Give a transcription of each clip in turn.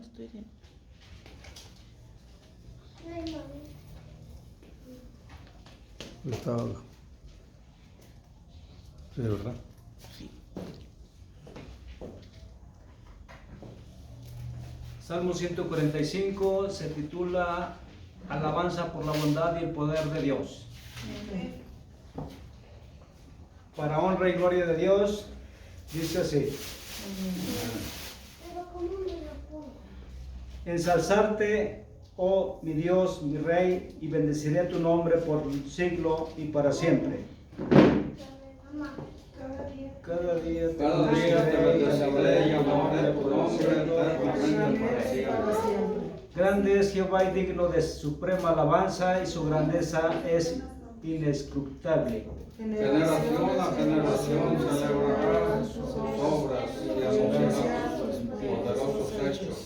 te estoy diciendo. Está... Sí, ¿verdad? Sí. Salmo 145 se titula Alabanza por la bondad y el poder de Dios. Para honra y gloria de Dios, dice así. Ensalzarte, oh mi Dios, mi Rey, y bendeciré tu nombre por siglo y para siempre. Cada día te bendeciré y alabaré tu nombre eternamente para siempre. Grande es Jehová y digno de suprema alabanza, y su grandeza es inescrutable. Generación a generación celebrará sus obras y anunciará sus poderosos hechos.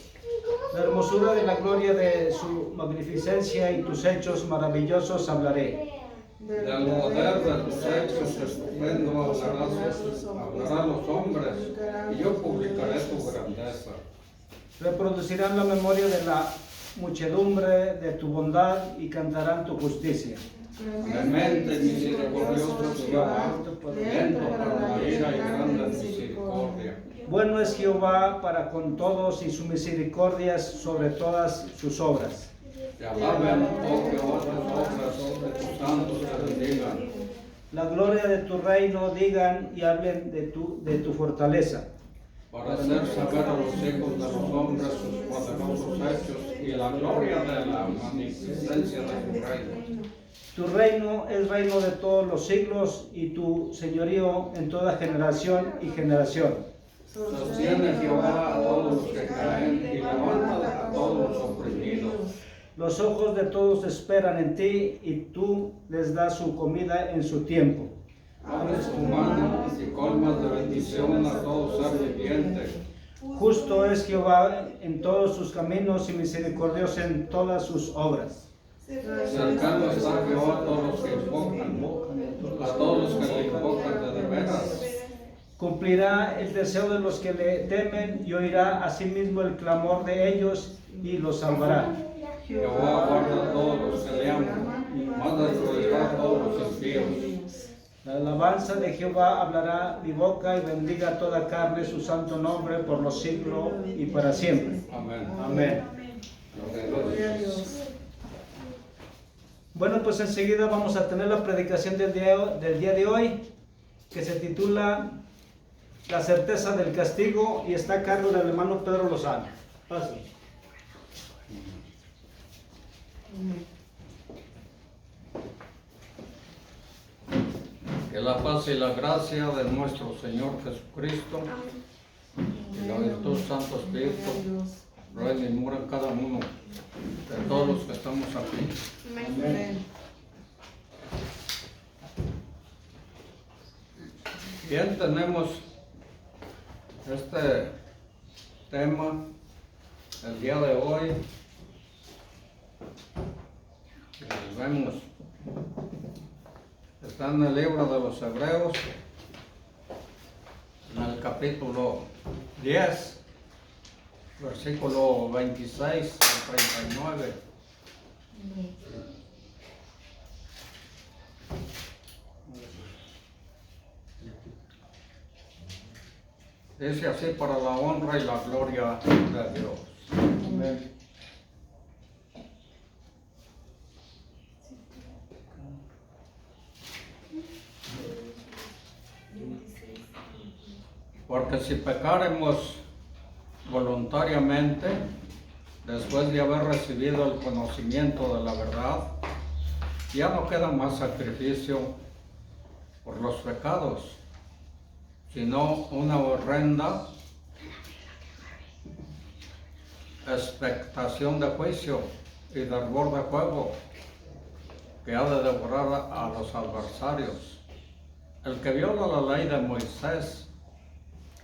La hermosura de la gloria de su magnificencia y tus hechos maravillosos hablaré. Del poder de tus hechos estupendo hablarán los hombres, y yo publicaré tu grandeza. Reproducirán la memoria de la muchedumbre de tu bondad y cantarán tu justicia. Clemente y misericordioso es Jehová, lento para la ira y grande en misericordia. Bueno es Jehová para con todos, y su misericordia sobre todas sus obras. Te alaben, oh Jehová, tus obras, tus santos te bendigan. La gloria de tu reino digan y hablen de tu fortaleza. Para hacer saber a los hijos de los hombres sus poderosos hechos y la gloria de la magnificencia de tu reino. Tu reino es reino de todos los siglos, y tu señorío en toda generación y generación. Sostiene Jehová a todos los que caen y levanta a todos los oprimidos. Los ojos de todos esperan en ti, y tú les das su comida en su tiempo. Abres tu mano y colmas de bendición a todo ser viviente. Justo es Jehová en todos sus caminos, y misericordioso en todas sus obras. Cercano está Jehová a todos los que invocan, a todos los que le invocan de veras. Cumplirá el deseo de los que le temen, y oirá asimismo el clamor de ellos, y los salvará. Jehová guarda a todos los que le aman, manda destruir a todos los impíos. La alabanza de Jehová hablará mi boca, y bendiga toda carne su santo nombre por los siglos y para siempre. Amén. Amén. Gloria a Dios. Bueno, pues enseguida vamos a tener la predicación del día de hoy, que se titula La certeza del castigo, y está a cargo del hermano Pedro Lozano. Pase. Que la paz y la gracia de nuestro Señor Jesucristo y la virtud del Santo Espíritu reine y mora en cada uno de todos los que estamos aquí. Amén. Bien, tenemos este tema el día de hoy. Vemos, está en el libro de los Hebreos, en el capítulo 10, versículo 26 al 39. Dice así: para la honra y la gloria de Dios. Amén. Porque si pecaremos voluntariamente, después de haber recibido el conocimiento de la verdad, ya no queda más sacrificio por los pecados, sino una horrenda expectación de juicio y de hervor de fuego que ha de devorar a los adversarios. El que viola la ley de Moisés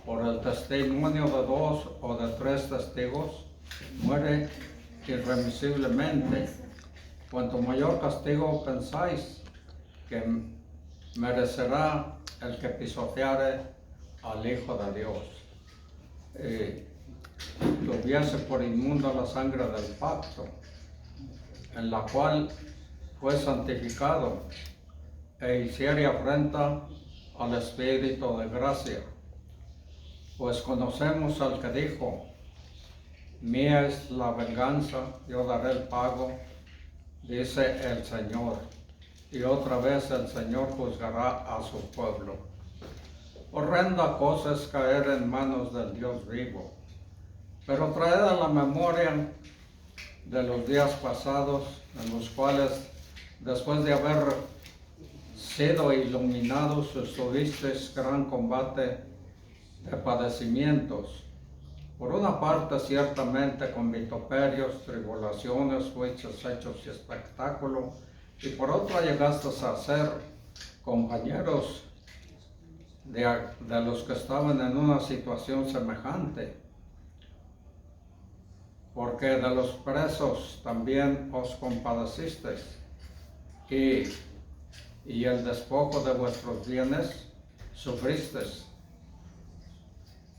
por el testimonio de 2 o de 3 testigos muere irremisiblemente. Cuanto mayor castigo pensáis que merecerá el que pisoteare al Hijo de Dios. tuviese por inmunda la sangre del pacto, en la cual fue santificado, e hiciere afrenta al Espíritu de gracia. Pues conocemos al que dijo: mía es la venganza, yo daré el pago, dice el Señor. Y otra vez el Señor juzgará a su pueblo. Horrenda cosa es caer en manos del Dios vivo. Pero traed a la memoria de los días pasados, en los cuales, después de haber sido iluminados, tuvisteis gran combate de padecimientos. Por una parte, ciertamente, con vituperios, tribulaciones, juicios, hechos y espectáculo, y por otra llegasteis a ser compañeros de los que estaban en una situación semejante, porque de los presos también os compadecisteis, y el despojo de vuestros bienes sufristeis,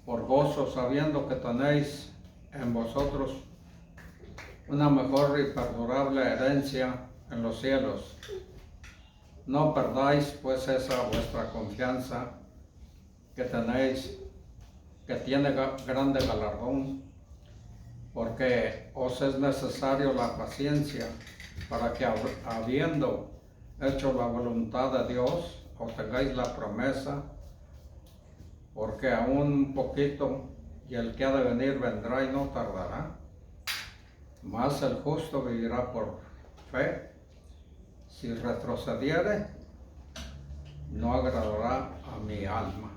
por gozo, sabiendo que tenéis en vosotros una mejor y perdurable herencia en los cielos. No perdáis pues esa vuestra confianza que tenéis, que tiene grande galardón, porque os es necesario la paciencia, para que habiendo hecho la voluntad de Dios, obtengáis la promesa, porque aún un poquito, y el que ha de venir vendrá y no tardará. Mas el justo vivirá por fe. Si retrocediere, no agradará a mi alma.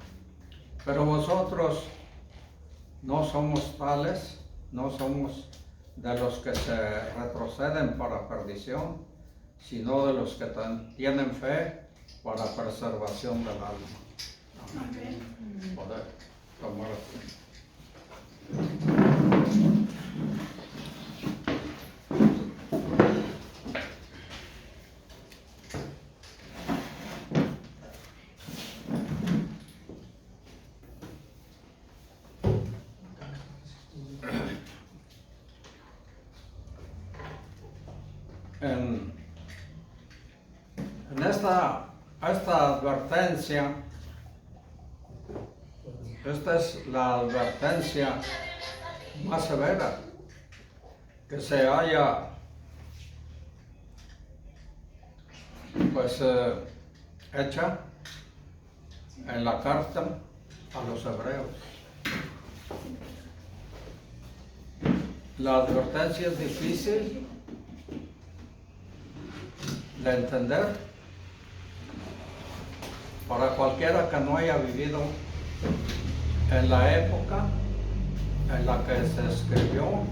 Pero vosotros no somos tales, no somos de los que se retroceden para perdición, sino de los que tienen fe para preservación del alma. Amén. Poder tomar asiento. En esta advertencia, esta es la advertencia más severa que se haya hecha en la carta a los hebreos. La advertencia es difícil de entender para cualquiera que no haya vivido en la época en la que se escribió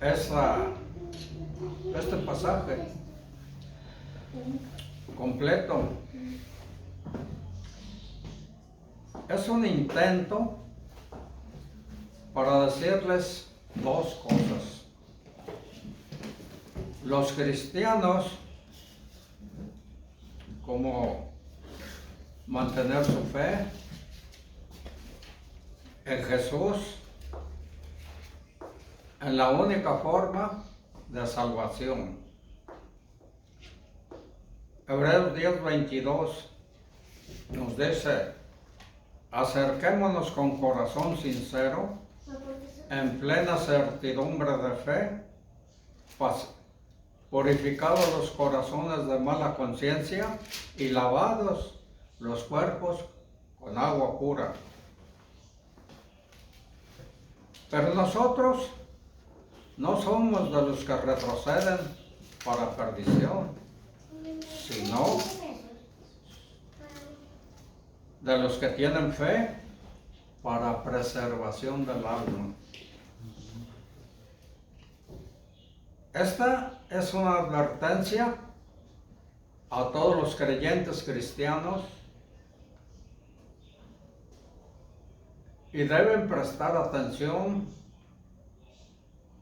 este pasaje completo. Es un intento para decirles dos cosas. Los cristianos, cómo mantener su fe en Jesús, en la única forma de salvación. Hebreos 10:22 nos dice: acerquémonos con corazón sincero, en plena certidumbre de fe, purificados los corazones de mala conciencia y lavados los cuerpos con agua pura. Pero nosotros no somos de los que retroceden para perdición, sino de los que tienen fe para preservación del alma. Esta es una advertencia a todos los creyentes cristianos y deben prestar atención.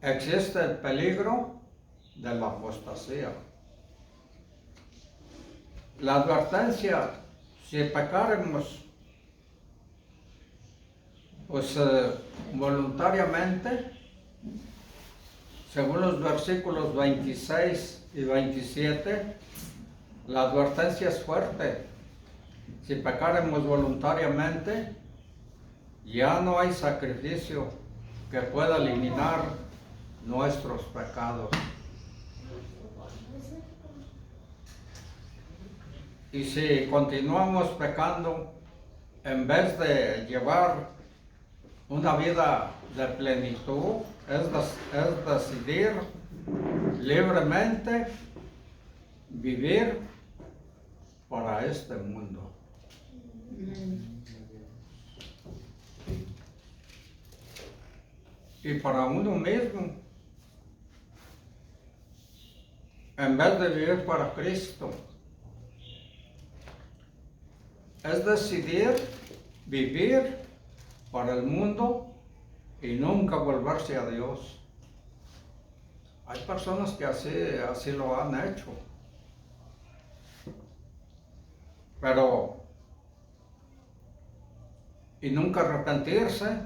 Existe el peligro de la apostasía. La advertencia: si pecaremos, Pues voluntariamente, según los versículos 26 y 27, la advertencia es fuerte. Si pecaremos voluntariamente, ya no hay sacrificio que pueda eliminar nuestros pecados. Y si continuamos pecando, en vez de llevar una vida de plenitud, es decidir libremente vivir para este mundo. Y para uno mismo, en vez de vivir para Cristo, es decidir vivir para el mundo y nunca volverse a Dios. Hay personas que así lo han hecho. Y nunca arrepentirse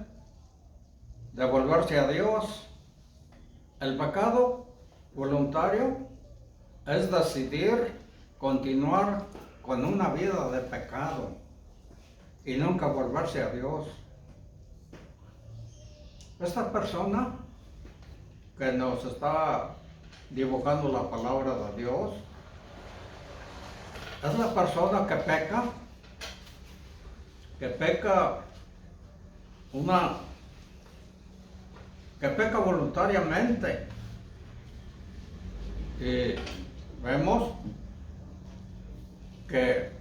de volverse a Dios. El pecado voluntario es decidir continuar con una vida de pecado y nunca volverse a Dios. Esta persona que nos está dibujando la palabra de Dios es la persona que peca voluntariamente. Y vemos que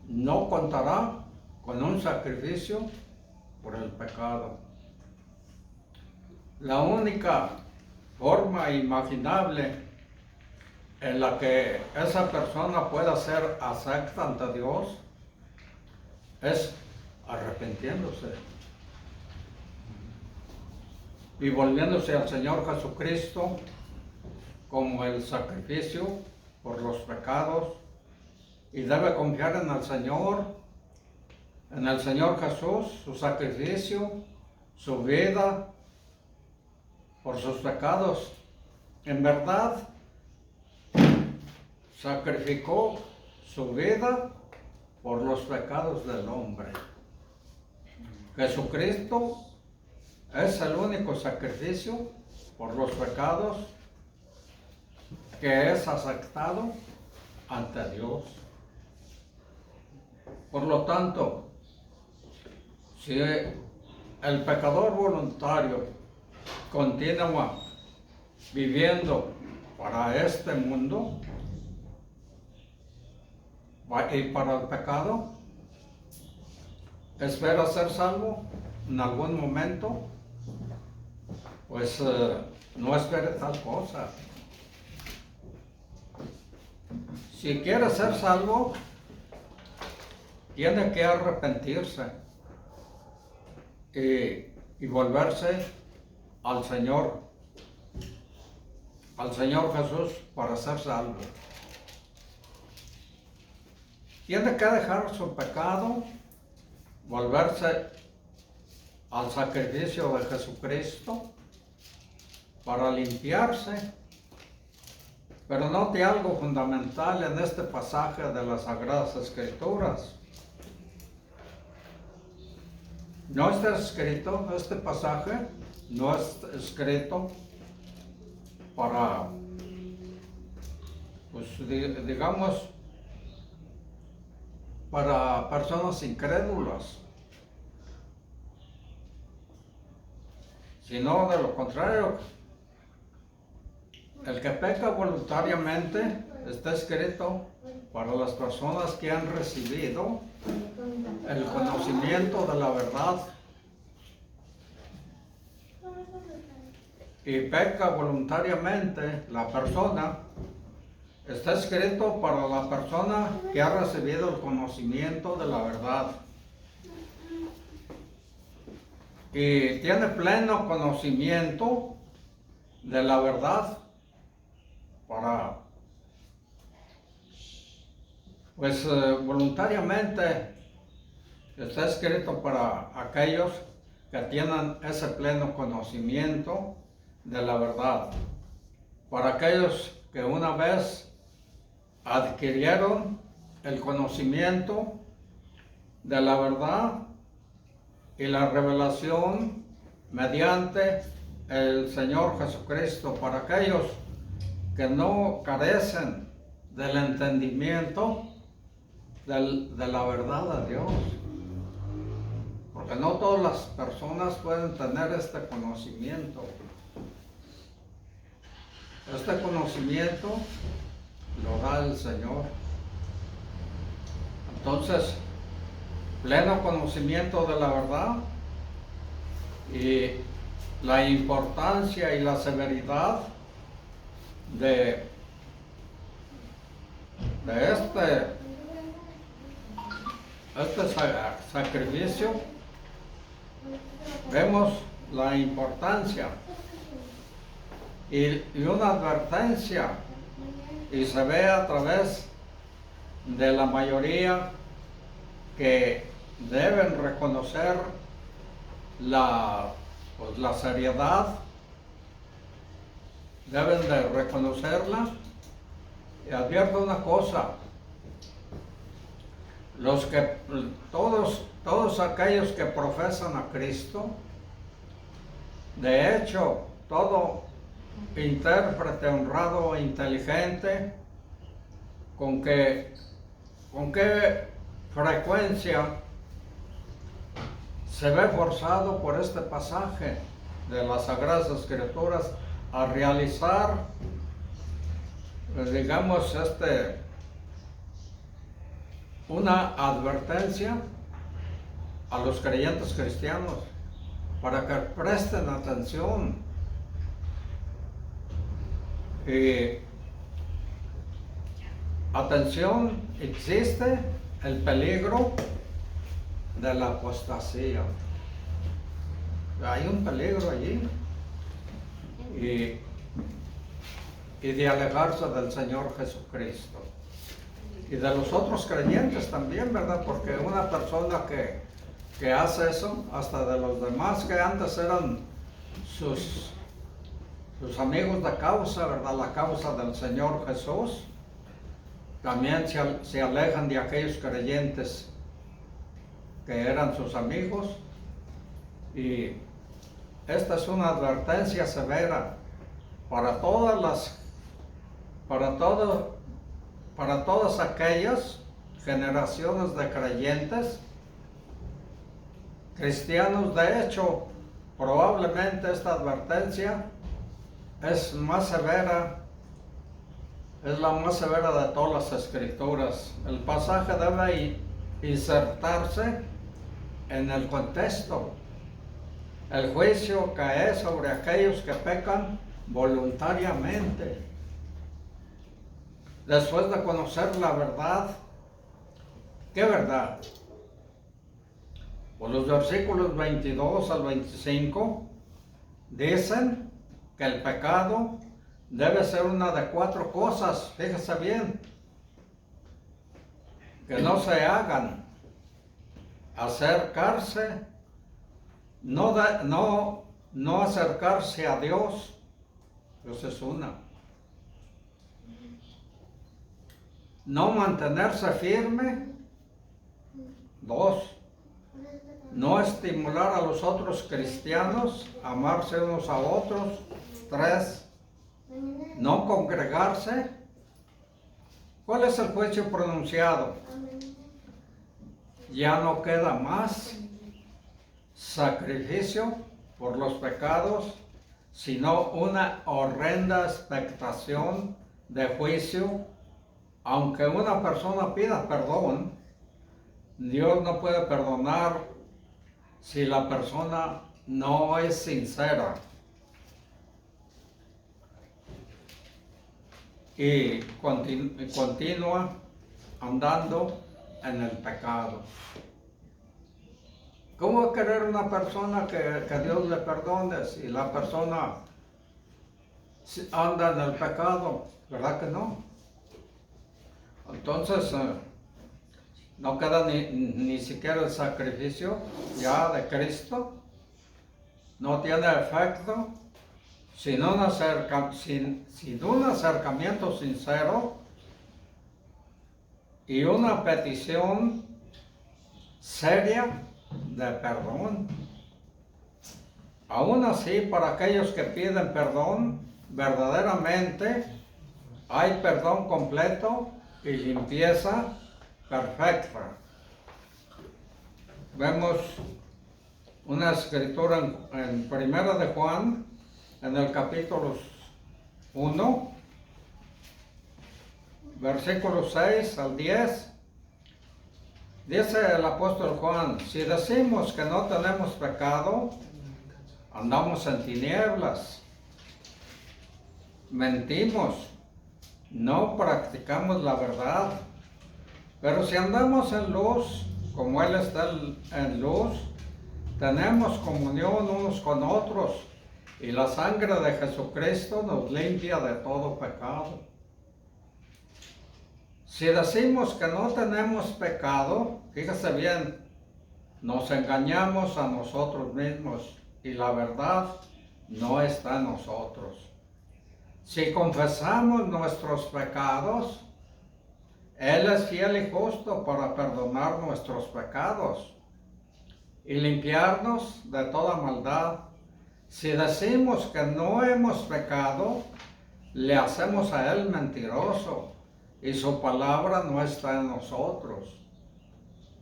no contará con un sacrificio por el pecado. La única forma imaginable en la que esa persona pueda ser acepta ante Dios es arrepintiéndose y volviéndose al Señor Jesucristo como el sacrificio por los pecados, y debe confiar en el Señor Jesús, su sacrificio, su vida por sus pecados. En verdad, sacrificó su vida por los pecados del hombre. Jesucristo es el único sacrificio por los pecados que es aceptado ante Dios. Por lo tanto, si el pecador voluntario continúa viviendo para este mundo y para el pecado, espera ser salvo en algún momento, pues no espere tal cosa. Si quiere ser salvo, tiene que arrepentirse y volverse al Señor Jesús para ser salvo. Tiene que dejar su pecado, volverse al sacrificio de Jesucristo para limpiarse. Pero note algo fundamental en este pasaje de las Sagradas Escrituras. No está escrito, este pasaje no es escrito para, pues digamos, para personas incrédulas, sino de lo contrario. El que peca voluntariamente está escrito para las personas que han recibido el conocimiento de la verdad. Y peca voluntariamente la persona, está escrito para la persona que ha recibido el conocimiento de la verdad. Y tiene pleno conocimiento de la verdad para, pues voluntariamente está escrito para aquellos que tienen ese pleno conocimiento de la verdad, para aquellos que una vez adquirieron el conocimiento de la verdad y la revelación mediante el Señor Jesucristo, para aquellos que no carecen del entendimiento de la verdad de Dios, porque no todas las personas pueden tener este conocimiento. Este conocimiento lo da el Señor. Entonces, pleno conocimiento de la verdad y la importancia y la severidad de este sacrificio. Vemos la importancia y una advertencia, y se ve a través de la mayoría que deben reconocer la seriedad, deben de reconocerla. Y advierto una cosa: todos aquellos que profesan a Cristo, de hecho, todo intérprete honrado e inteligente, con qué frecuencia se ve forzado por este pasaje de las Sagradas Escrituras a realizar, digamos, una advertencia a los creyentes cristianos para que presten atención. Atención, existe el peligro de la apostasía. Hay un peligro allí. Y de alejarse del Señor Jesucristo. Y de los otros creyentes también, ¿verdad? Porque una persona que hace eso, hasta de los demás que antes eran sus amigos de causa, ¿verdad? La causa del Señor Jesús, también se alejan de aquellos creyentes que eran sus amigos. Y esta es una advertencia severa para todas aquellas generaciones de creyentes cristianos. De hecho, probablemente esta advertencia es más severa, es la más severa de todas las Escrituras. El pasaje debe insertarse en el contexto. El juicio cae sobre aquellos que pecan voluntariamente. Después de conocer la verdad, ¿qué verdad? Pues los versículos 22 al 25 dicen que el pecado debe ser una de 4 cosas, fíjese bien, que no se hagan: acercarse, no acercarse a Dios, esa es una; no mantenerse firme, 2; no estimular a los otros cristianos a amarse unos a otros, 3; no congregarse. ¿Cuál es el juicio pronunciado? Ya no queda más sacrificio por los pecados, sino una horrenda expectación de juicio. Aunque una persona pida perdón, Dios no puede perdonar si la persona no es sincera y continúa andando en el pecado. ¿Cómo va a querer una persona que Dios le perdone si la persona anda en el pecado? ¿Verdad que no? Entonces, no queda ni siquiera el sacrificio ya de Cristo, no tiene efecto sin un acercamiento sincero y una petición seria de perdón. Aún así, para aquellos que piden perdón, verdaderamente hay perdón completo y limpieza perfecta. Vemos una escritura en Primera de Juan, en el capítulo 1, versículos 6 al 10. Dice el apóstol Juan: si decimos que no tenemos pecado, andamos en tinieblas, mentimos, no practicamos la verdad. Pero si andamos en luz, como Él está en luz, tenemos comunión unos con otros, y la sangre de Jesucristo nos limpia de todo pecado. Si decimos que no tenemos pecado, fíjese bien, nos engañamos a nosotros mismos y la verdad no está en nosotros. Si confesamos nuestros pecados, Él es fiel y justo para perdonar nuestros pecados y limpiarnos de toda maldad. Si decimos que no hemos pecado, le hacemos a Él mentiroso y su palabra no está en nosotros.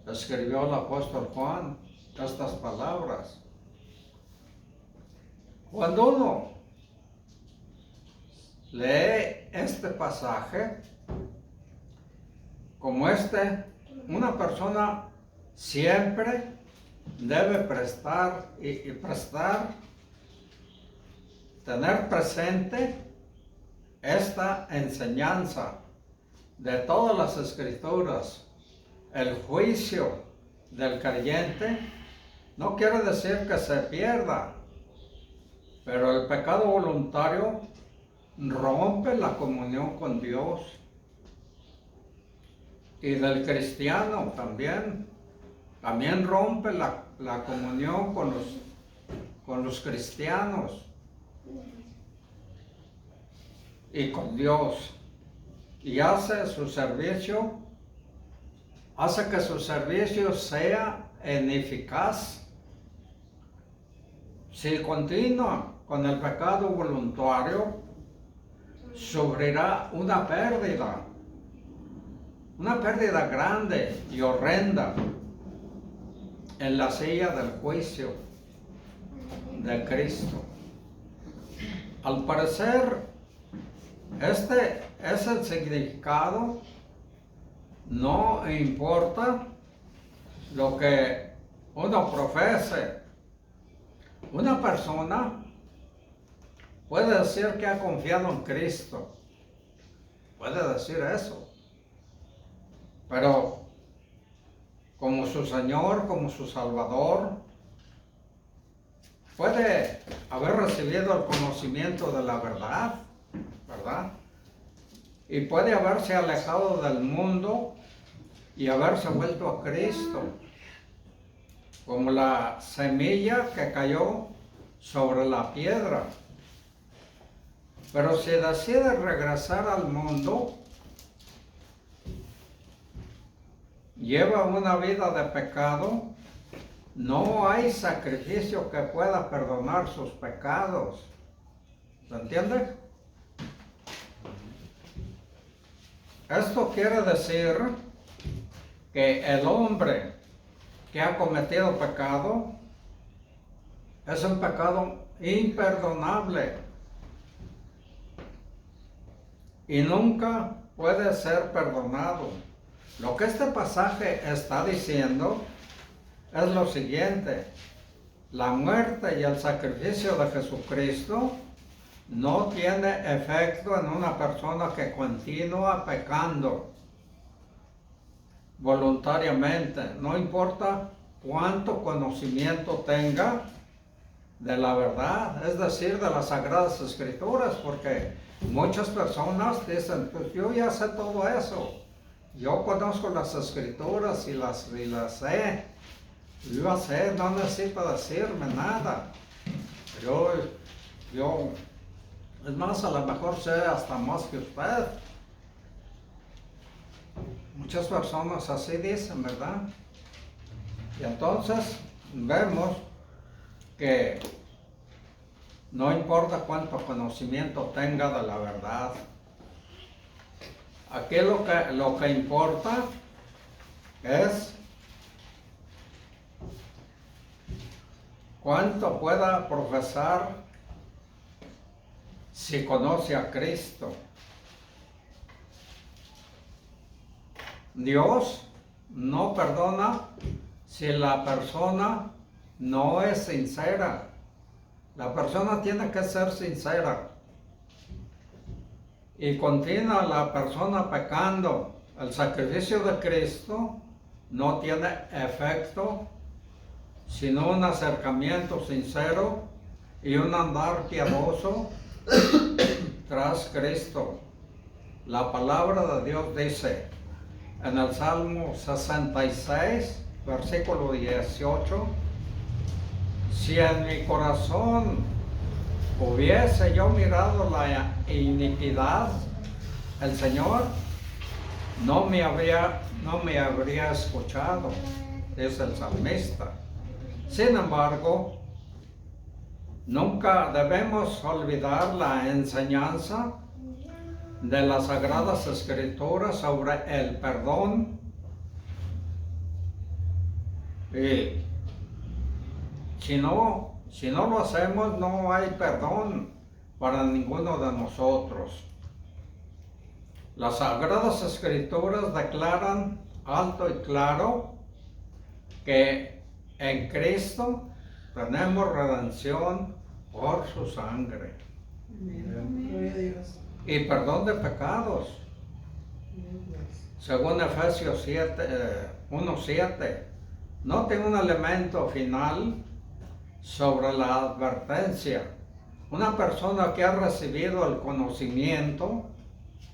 Escribió el apóstol Juan estas palabras. Cuando uno lee este pasaje, como una persona siempre debe tener presente esta enseñanza de todas las escrituras. El juicio del creyente no quiere decir que se pierda, pero el pecado voluntario rompe la comunión con Dios. Y del cristiano también rompe la comunión con los cristianos y con Dios. Y hace que su servicio sea ineficaz. Si continúa con el pecado voluntario, sufrirá una pérdida grande y horrenda en la silla del juicio de Cristo. Al parecer, este es el significado. No importa lo que uno profese. Una persona puede decir que ha confiado en Cristo. Puede decir eso. Pero como su Señor, como su Salvador, puede haber recibido el conocimiento de la verdad, ¿verdad? Y puede haberse alejado del mundo y haberse vuelto a Cristo, como la semilla que cayó sobre la piedra. Pero si decide regresar al mundo, lleva una vida de pecado, no hay sacrificio que pueda perdonar sus pecados. ¿Se entiende? Esto quiere decir que el hombre que ha cometido pecado es un pecado imperdonable y nunca puede ser perdonado. Lo que este pasaje está diciendo es lo siguiente: la muerte y el sacrificio de Jesucristo no tiene efecto en una persona que continúa pecando voluntariamente, no importa cuánto conocimiento tenga de la verdad, es decir, de las Sagradas Escrituras, porque muchas personas dicen, pues yo ya sé todo eso, yo conozco las escrituras y las sé. Yo sé, no necesito decirme nada. Yo, es más, a lo mejor sé hasta más que usted. Muchas personas así dicen, ¿verdad? Y entonces vemos que no importa cuánto conocimiento tenga de la verdad. Aquí lo que importa es cuánto pueda profesar si conoce a Cristo. Dios no perdona si la persona no es sincera. La persona tiene que ser sincera. Y continúa la persona pecando. El sacrificio de Cristo no tiene efecto sino un acercamiento sincero y un andar piadoso tras Cristo. La palabra de Dios dice en el Salmo 66, versículo 18, si en mi corazón hubiese yo mirado la iniquidad, el Señor no me habría escuchado, es el salmista. Sin embargo, nunca debemos olvidar la enseñanza de las Sagradas Escrituras sobre el perdón. Y si no lo hacemos, no hay perdón para ninguno de nosotros. Las Sagradas Escrituras declaran alto y claro que en Cristo tenemos redención por su sangre. Gloria a Dios. Y perdón de pecados. Según Efesios 1:7, noten un elemento final sobre la advertencia. Una persona que ha recibido el conocimiento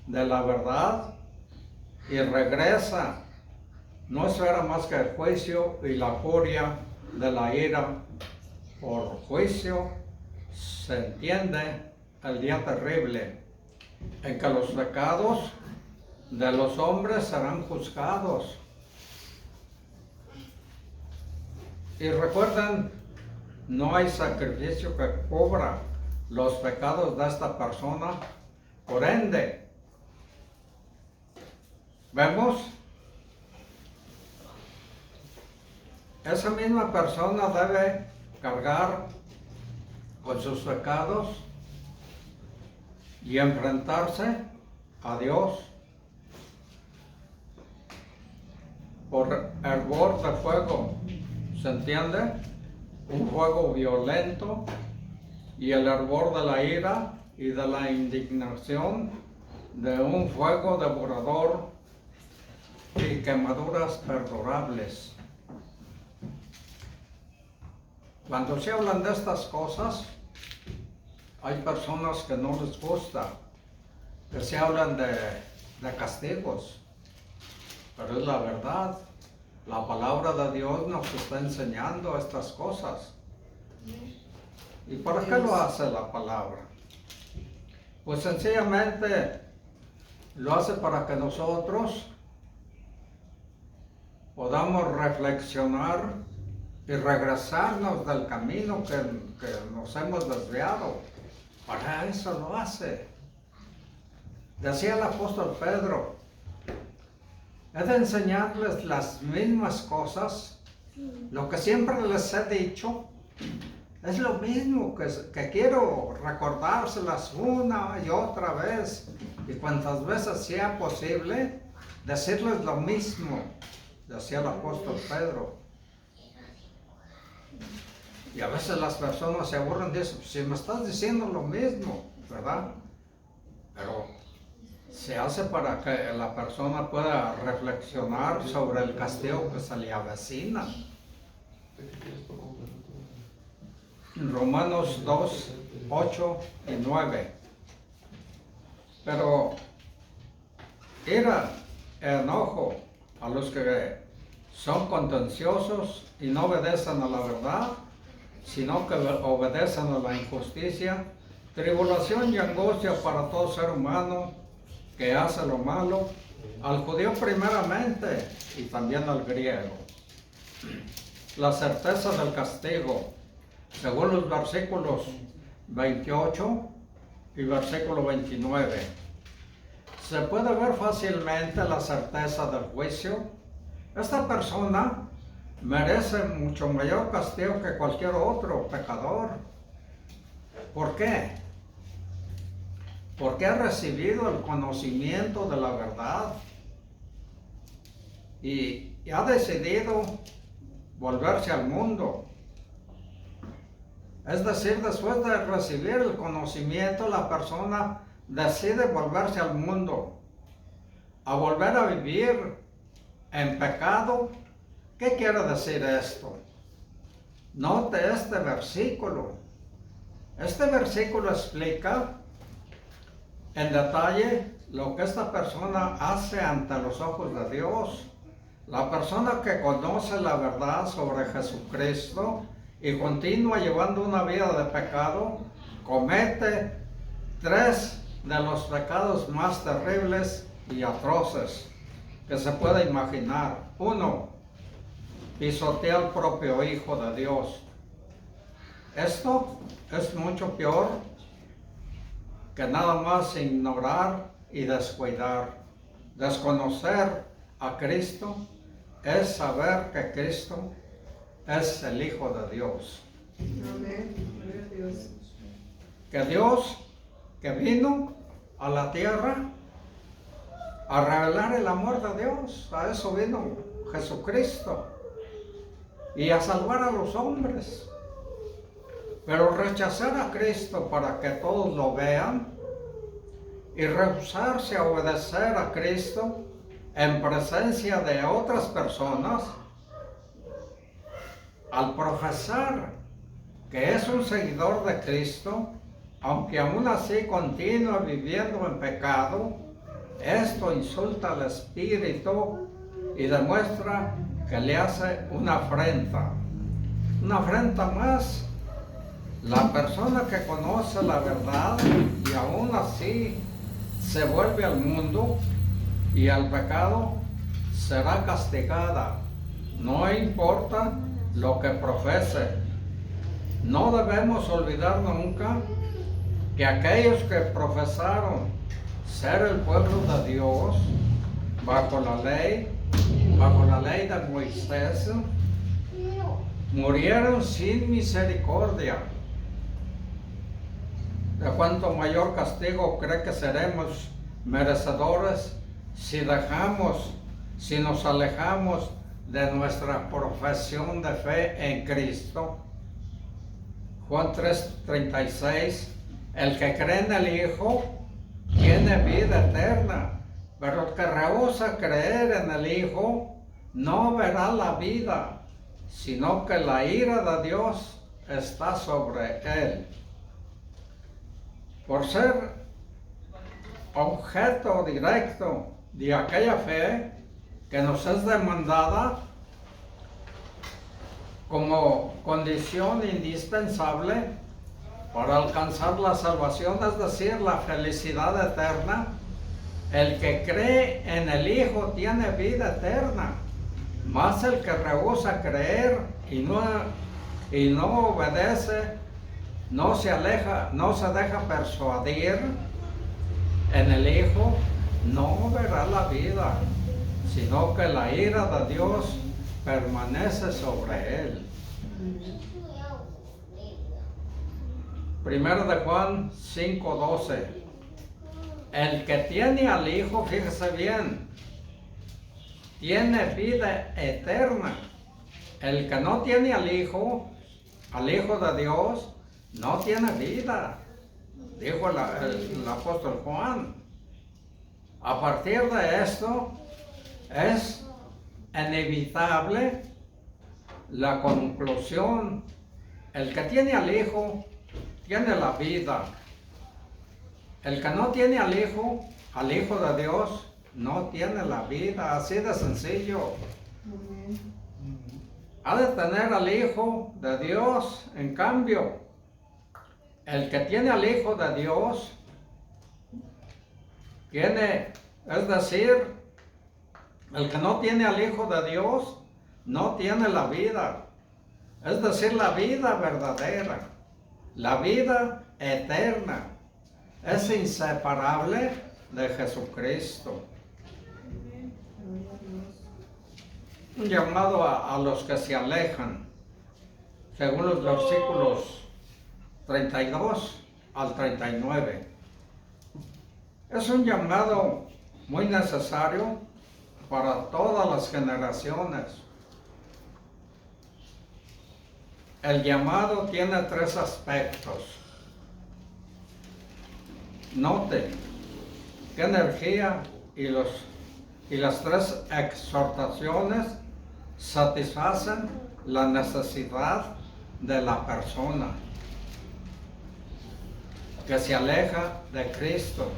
de la verdad y regresa, no espera más que el juicio y la furia de la ira. Por juicio se entiende el día terrible en que los pecados de los hombres serán juzgados. Y recuerden, no hay sacrificio que cubra los pecados de esta persona. Por ende, vemos, esa misma persona debe cargar con sus pecados y enfrentarse a Dios por hervor de fuego. ¿Se entiende? Un fuego violento y el hervor de la ira y de la indignación de un fuego devorador y quemaduras perdurables. Cuando se hablan de estas cosas, hay personas que no les gusta que se hablan de castigos, pero es la verdad. La palabra de Dios nos está enseñando estas cosas. ¿Y para qué lo hace la palabra? Pues sencillamente lo hace para que nosotros podamos reflexionar y regresarnos del camino que nos hemos desviado. Para eso lo hace. Decía el apóstol Pedro, he de enseñarles las mismas cosas, lo que siempre les he dicho, es lo mismo que quiero recordárselas una y otra vez, y cuantas veces sea posible, decirles lo mismo, decía el apóstol Pedro. Y a veces las personas se aburren de eso, pues si me estás diciendo lo mismo, ¿verdad? Pero se hace para que la persona pueda reflexionar sobre el castigo que se le avecina. Romanos 2, 8 y 9. Pero era enojo a los que son contenciosos y no obedecen a la verdad, sino que obedecen a la injusticia, tribulación y angustia para todo ser humano que hace lo malo, al judío primeramente y también al griego. La certeza del castigo, según los versículos 28 y versículo 29. Se puede ver fácilmente la certeza del juicio. Esta persona merece mucho mayor castigo que cualquier otro pecador. ¿Por qué? Porque ha recibido el conocimiento de la verdad y ha decidido volverse al mundo. Es decir, después de recibir el conocimiento, la persona decide volverse al mundo, a volver a vivir en pecado. ¿Qué quiere decir esto? Note este versículo. Este versículo explica en detalle lo que esta persona hace ante los ojos de Dios. La persona que conoce la verdad sobre Jesucristo y continúa llevando una vida de pecado, comete 3 de los pecados más terribles y atroces que se puede imaginar. 1, pisotea al propio Hijo de Dios. Esto es mucho peor que nada más ignorar y descuidar. Desconocer a Cristo es saber que Cristo es el Hijo de Dios. Amén. Gloria a Dios. Que Dios, que vino a la tierra a revelar el amor de Dios, a eso vino Jesucristo, y a salvar a los hombres. Pero rechazar a Cristo para que todos lo vean y rehusarse a obedecer a Cristo en presencia de otras personas, al profesar que es un seguidor de Cristo, aunque aún así continúa viviendo en pecado, esto insulta al Espíritu y demuestra que le hace una afrenta. Una afrenta más. La persona que conoce la verdad y aún así se vuelve al mundo y al pecado, será castigada. No importa lo que profese. No debemos olvidar nunca que aquellos que profesaron ser el pueblo de Dios bajo la ley de Moisés, murieron sin misericordia. ¿De cuánto mayor castigo cree que seremos merecedores si nos alejamos de nuestra profesión de fe en Cristo? Juan 3:36, el que cree en el Hijo tiene vida eterna, pero el que rehúsa creer en el Hijo no verá la vida, sino que la ira de Dios está sobre él. Por ser objeto directo de aquella fe que nos es demandada como condición indispensable para alcanzar la salvación, es decir, la felicidad eterna, el que cree en el Hijo tiene vida eterna, mas el que rehúsa creer y no obedece, no se aleja, no se deja persuadir en el Hijo, no verá la vida, sino que la ira de Dios permanece sobre él. Primero de Juan 5:12. El que tiene al Hijo, fíjese bien, tiene vida eterna. El que no tiene al Hijo de Dios, no tiene vida, dijo el apóstol Juan. A partir de esto, es inevitable la conclusión: el que tiene al Hijo tiene la vida. El que no tiene al Hijo de Dios, no tiene la vida, así de sencillo. Amén. Ha de tener al Hijo de Dios, en cambio, el que tiene al Hijo de Dios, es decir, el que no tiene al Hijo de Dios, no tiene la vida, es decir, la vida verdadera, la vida eterna, es inseparable de Jesucristo. Gloria a Dios. Un llamado a los que se alejan, según los versículos 32 al 39. Es un llamado muy necesario para todas las generaciones. El llamado tiene tres aspectos. Note qué energía y las tres exhortaciones satisfacen la necesidad de la persona que se aleja de Cristo.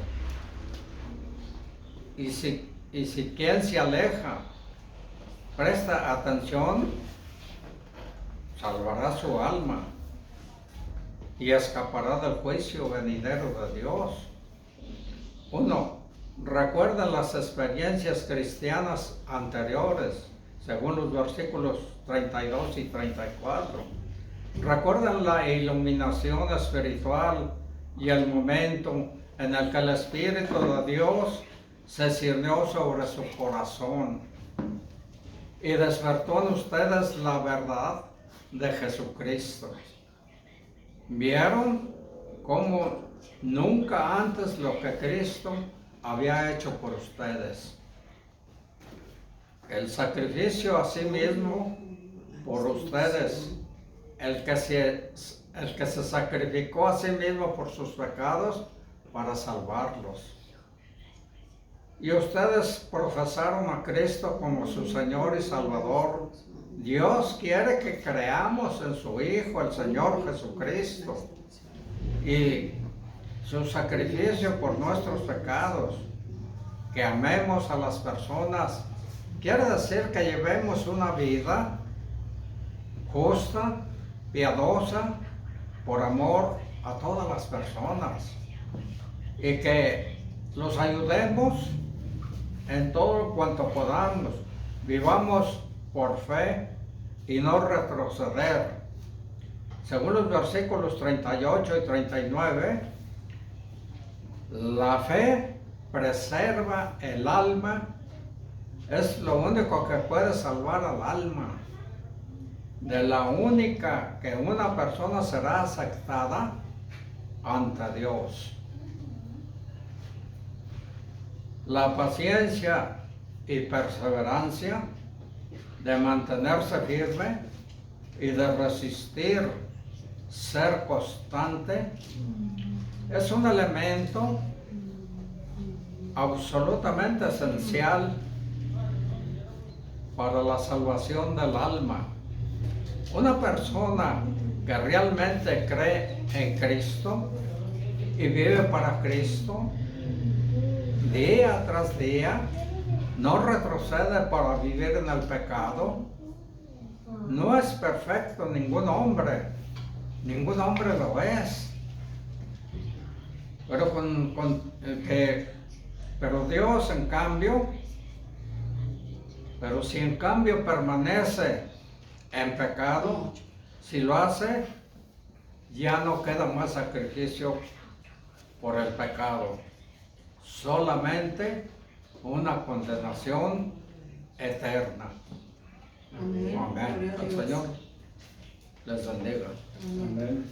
Y si quien se aleja presta atención, salvará su alma y escapará del juicio venidero de Dios. 1. Recuerden las experiencias cristianas anteriores, según los versículos 32 y 34. Recuerden la iluminación espiritual y el momento en el que el Espíritu de Dios se ciñó sobre su corazón y despertó en ustedes la verdad de Jesucristo. ¿Vieron cómo nunca antes lo que Cristo había hecho por ustedes? El sacrificio a sí mismo por ustedes, el que se sacrificó a sí mismo por sus pecados para salvarlos. Y ustedes profesaron a Cristo como su Señor y Salvador. Dios quiere que creamos en su Hijo, el Señor Jesucristo, y su sacrificio por nuestros pecados, que amemos a las personas. Quiere decir que llevemos una vida justa, piadosa, por amor a todas las personas, y que los ayudemos en todo cuanto podamos. Vivamos por fe y no retroceder. Según los versículos 38 y 39, la fe preserva el alma, es lo único que puede salvar al alma. De la única que una persona será aceptada ante Dios. La paciencia y perseverancia de mantenerse firme y de resistir, ser constante, es un elemento absolutamente esencial para la salvación del alma. Una persona que realmente cree en Cristo y vive para Cristo, día tras día, no retrocede para vivir en el pecado. No es perfecto ningún hombre lo es. Pero Dios, en cambio, pero si en cambio permanece en pecado, si lo hace, ya no queda más sacrificio por el pecado, solamente una condenación eterna. Amén. Amén. Gloria a El Dios. Señor les bendiga. Amén. Amén.